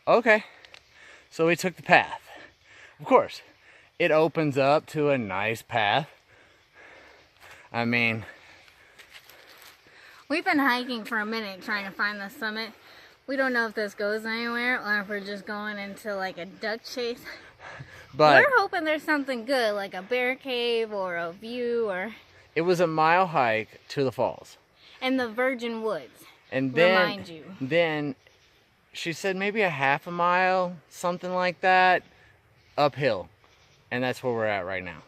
Okay. So we took the path. Of course, it opens up to a nice path. I mean, we've been hiking for a minute trying to find the summit. We don't know if this goes anywhere or if we're just going into like a duck chase. But we're hoping there's something good, like a bear cave or a view or... It was a mile hike to the falls. In the virgin woods, and then she said maybe a half a mile, something like that, uphill. And that's where we're at right now.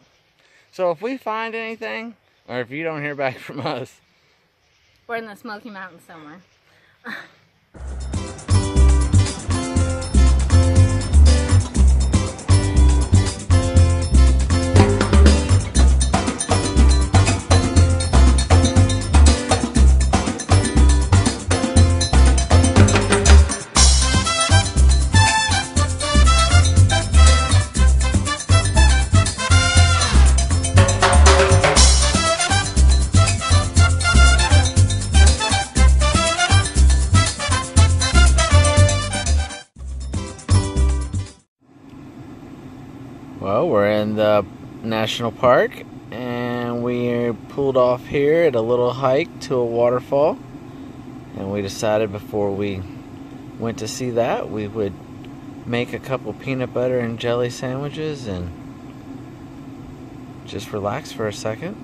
So if we find anything, or if you don't hear back from us, we're in the Smokey Mountains somewhere. Well, we're in the national park and we pulled off here at a little hike to a waterfall, and we decided before we went to see that we would make a couple peanut butter and jelly sandwiches and just relax for a second.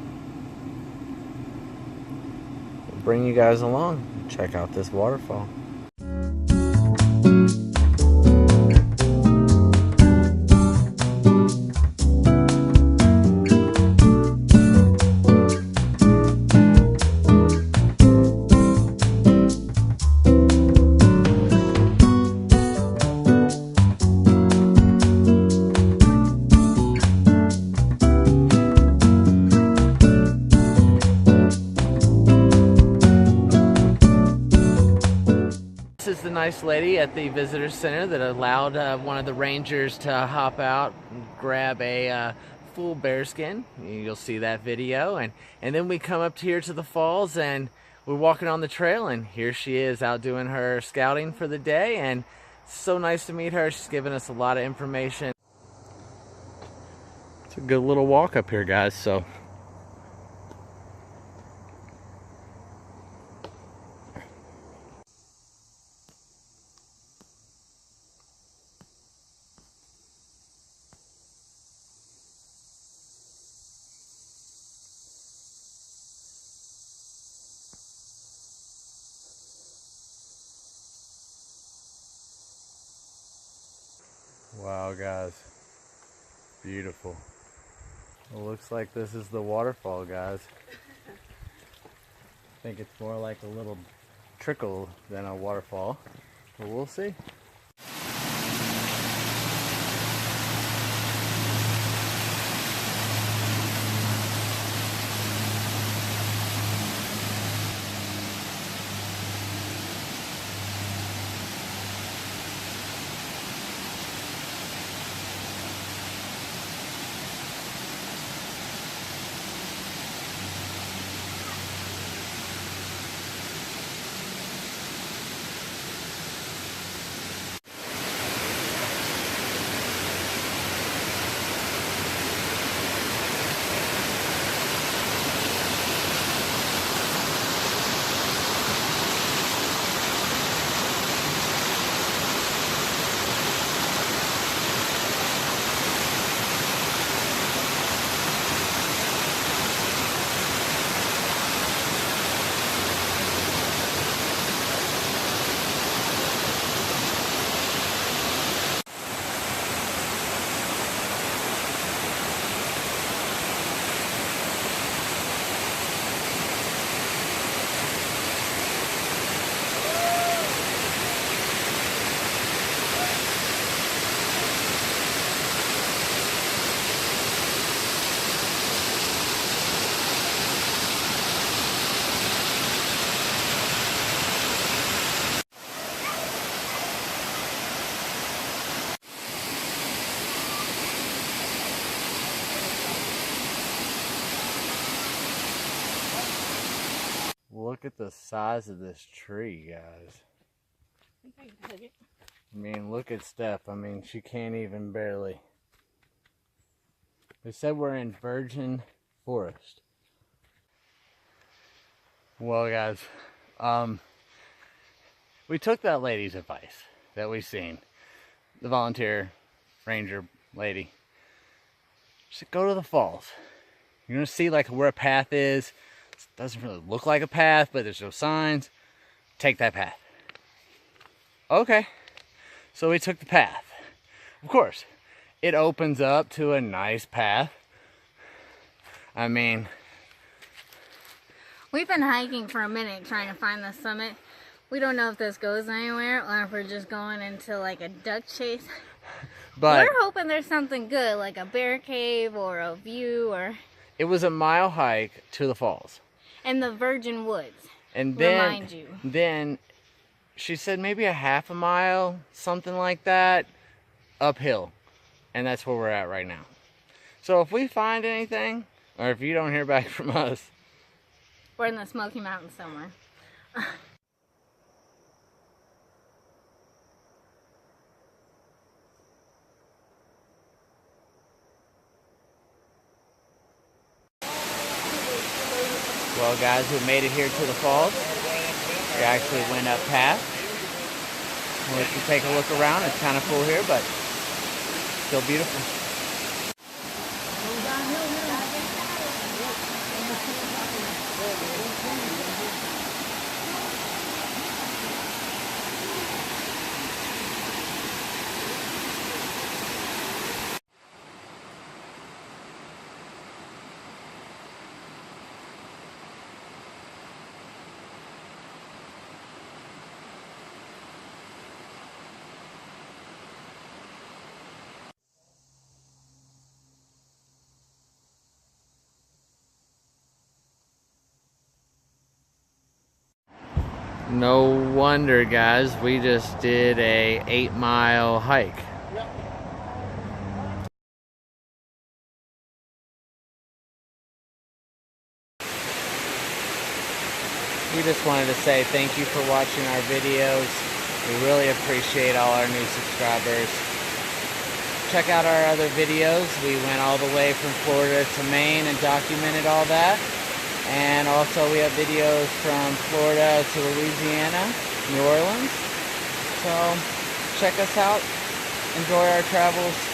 We'll bring you guys along, check out this waterfall. This is the nice lady at the visitor center that allowed one of the rangers to hop out and grab a full bearskin. You'll see that video, and then we come up here to the falls and we're walking on the trail, and here she is out doing her scouting for the day, and it's so nice to meet her. She's given us a lot of information. It's a good little walk up here, guys. So wow, guys, beautiful. It looks like this is the waterfall, guys. I think it's more like a little trickle than a waterfall, but we'll see. Look at the size of this tree, guys. I mean, look at Steph. I mean, she can't even barely. They said we're in virgin forest. Well, guys, we took that lady's advice that we seen. The volunteer ranger lady. She said, go to the falls. You're gonna see like where a path is. It doesn't really look like a path, but there's no signs. Take that path. Okay. So we took the path. Of course, it opens up to a nice path. I mean, we've been hiking for a minute trying to find the summit. We don't know if this goes anywhere or if we're just going into like a duck chase. But we're hoping there's something good, like a bear cave or a view or... It was a mile hike to the falls. And the virgin woods, and then, remind you. Then she said maybe a half a mile, something like that, uphill. And that's where we're at right now. So if we find anything, or if you don't hear back from us... We're in the Smokey Mountains somewhere. Well, guys, we made it here to the falls. We actually went up past. We'll let you take a look around. It's kind of full here, but still beautiful. No wonder, guys, we just did a 8-mile hike. We just wanted to say thank you for watching our videos. We really appreciate all our new subscribers. Check out our other videos. We went all the way from Florida to Maine and documented all that. And also we have videos from Florida to Louisiana, New Orleans. So check us out. Enjoy our travels.